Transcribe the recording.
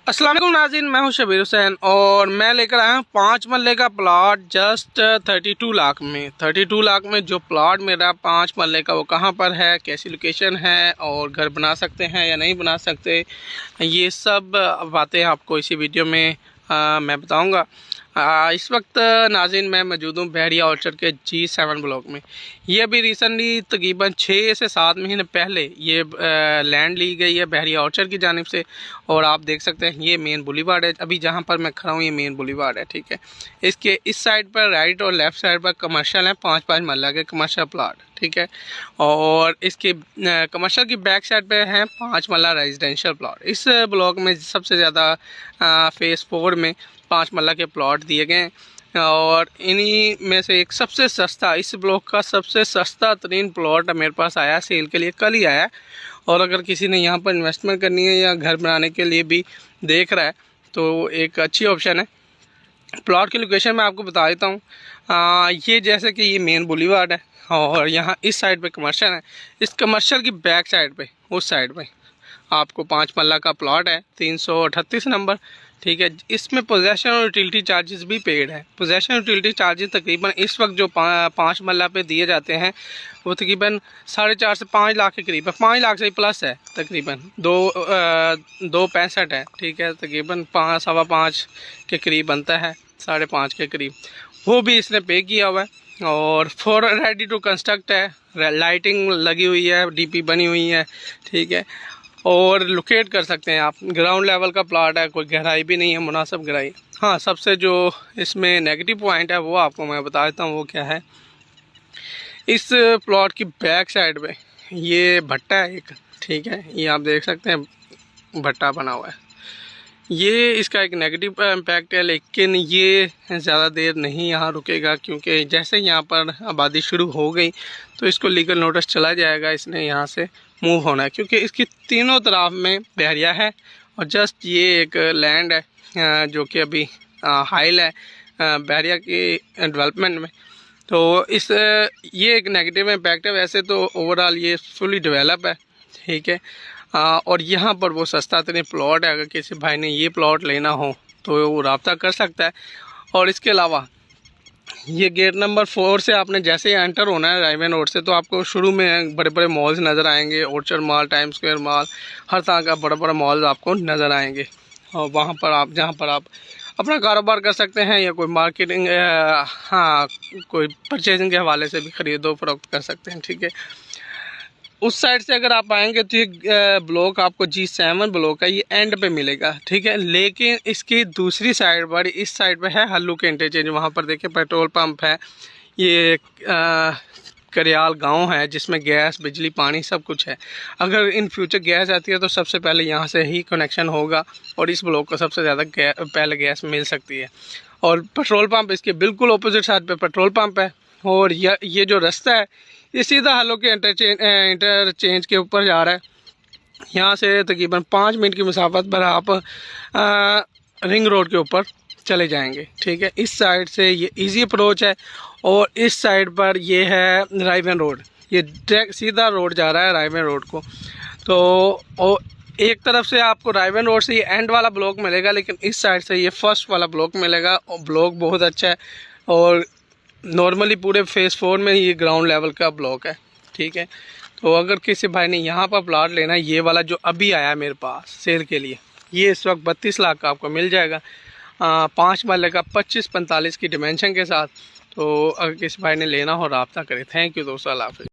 अस्सलाम वालेकुम नाज़रीन, मैं हूं शबीर हुसैन और मैं लेकर आया हूं 5 मरले का प्लॉट जस्ट 32 लाख में। 32 लाख में जो प्लॉट मेरा 5 मरले का वो कहां पर है, कैसी लोकेशन है और घर बना सकते हैं या नहीं बना सकते, ये सब बातें आपको इसी वीडियो में मैं बताऊंगा। इस वक्त नाज़रीन मैं मौजूद हूँ बहरिया ऑर्चर्ड के G7 ब्लॉक में। ये अभी रिसेंटली तकरीबन 6 से 7 महीने पहले ये लैंड ली गई है बहरिया ऑर्चर्ड की जानिब से। और आप देख सकते हैं ये मेन बुलीवार्ड है, अभी जहाँ पर मैं खड़ा हूँ ये मेन बुलीवार्ड है, ठीक है। इसके इस साइड पर राइट और लेफ़्ट साइड पर कमर्शियल है, 5-5 मरला के कमर्शियल प्लाट, ठीक है। और इसके कमर्शियल की बैक साइड पे है 5 मरला रेजिडेंशियल प्लॉट। इस ब्लॉक में सबसे ज़्यादा फेज़ 4 में 5 मरला के प्लॉट दिए गए हैं और इन्हीं में से एक सबसे सस्ता, इस ब्लॉक का सबसे सस्ता तरीन प्लॉट मेरे पास आया सेल के लिए, कल ही आया। और अगर किसी ने यहाँ पर इन्वेस्टमेंट करनी है या घर बनाने के लिए भी देख रहा है तो एक अच्छी ऑप्शन है। प्लॉट की लोकेशन मैं आपको बता देता हूँ। ये जैसे कि ये मेन बुलीवार्ड है और यहाँ इस साइड पे कमर्शियल है। इस कमर्शियल की बैक साइड पे, उस साइड पे आपको 5 मरला का प्लॉट है, 338 नंबर, ठीक है। इसमें पोजेशन और यूटिलिटी चार्जेस भी पेड है। पोजेशन और यूटिलिटी चार्जेस तकरीबन इस वक्त जो 5 मरला पे दिए जाते हैं वो तकरीबन 4.5 से 5 लाख के करीब है, 5 लाख से प्लस है, तकरीबन 2.65 है, ठीक है। तकरीबन 5-5.25 के करीब बनता है, 5.5 के करीब, वो भी इसने पे किया हुआ है। और फॉर रेडी टू कंस्ट्रक्ट है, लाइटिंग लगी हुई है, डीपी बनी हुई है, ठीक है। और लोकेट कर सकते हैं आप, ग्राउंड लेवल का प्लॉट है, कोई गहराई भी नहीं है, मुनासिब गहराई। हाँ, सबसे जो इसमें नेगेटिव पॉइंट है वो आपको मैं बता देता हूँ वो क्या है। इस प्लॉट की बैक साइड पे ये भट्टा है एक, ठीक है, ये आप देख सकते हैं भट्टा बना हुआ है। ये इसका एक नेगेटिव इम्पैक्ट है, लेकिन ये ज़्यादा देर नहीं यहाँ रुकेगा क्योंकि जैसे यहाँ पर आबादी शुरू हो गई तो इसको लीगल नोटिस चला जाएगा, इसने यहाँ से मूव होना है क्योंकि इसकी तीनों तरफ में बहरिया है और जस्ट ये एक लैंड है जो कि अभी हाइल है बहरिया की डेवलपमेंट में। तो ये एक नेगेटिव इम्पैक्ट है। वैसे तो ओवरऑल ये फुली डेवलप है, ठीक है। और यहाँ पर वो सस्ता तरीन प्लॉट है, अगर किसी भाई ने ये प्लॉट लेना हो तो वो रब्ता कर सकता है। और इसके अलावा ये गेट नंबर 4 से आपने जैसे ही एंटर होना है राइवन रोड से तो आपको शुरू में बड़े बड़े मॉल्स नज़र आएंगे, Orchard Mall, Time Square Mall, हर तरह का बड़ा बड़ा मॉल्स आपको नज़र आएंगे। और वहाँ पर आप, जहाँ पर आप अपना कारोबार कर सकते हैं या कोई मार्केटिंग, हाँ, कोई परचेजिंग के हवाले से भी ख़रीदो फरोख्त कर सकते हैं, ठीक है। उस साइड से अगर आप आएंगे तो ये ब्लॉक आपको G7 ब्लॉक है, ये एंड पे मिलेगा, ठीक है। लेकिन इसकी दूसरी साइड पर, इस साइड पे है हल्लू के इंटरचेंज, वहाँ पर देखिए पेट्रोल पंप है, ये करियाल गांव है जिसमें गैस, बिजली, पानी सब कुछ है। अगर इन फ्यूचर गैस आती है तो सबसे पहले यहाँ से ही कनेक्शन होगा और इस ब्लॉक को सबसे ज़्यादा पहले गैस मिल सकती है। और पेट्रोल पंप इसके बिल्कुल अपोजिट साइड पे पेट्रोल पंप है। और ये जो रास्ता है ये सीधा हल्लू के इंटरचेंज के ऊपर जा रहा है। यहाँ से तकरीबन 5 मिनट की मुसाफत पर आप रिंग रोड के ऊपर चले जाएंगे, ठीक है। इस साइड से ये इजी अप्रोच है और इस साइड पर ये है राइवन रोड, ये सीधा रोड जा रहा है राइवन रोड को। तो और एक तरफ से आपको राइवन रोड से ये एंड वाला ब्लॉक मिलेगा, लेकिन इस साइड से ये फर्स्ट वाला ब्लॉक मिलेगा और ब्लॉक बहुत अच्छा है। और नॉर्मली पूरे फेज़ 4 में ये ग्राउंड लेवल का ब्लॉक है, ठीक है। तो अगर किसी भाई ने यहाँ पर प्लॉट लेना है, ये वाला जो अभी आया मेरे पास सेल के लिए, ये इस वक्त 32 लाख का आपको मिल जाएगा, 5 मरले का 25-45 की डिमेंशन के साथ। तो अगर किसी भाई ने लेना हो रब्ता करें। थैंक यू दोस्तों, अल्लाह हाफ़िज़।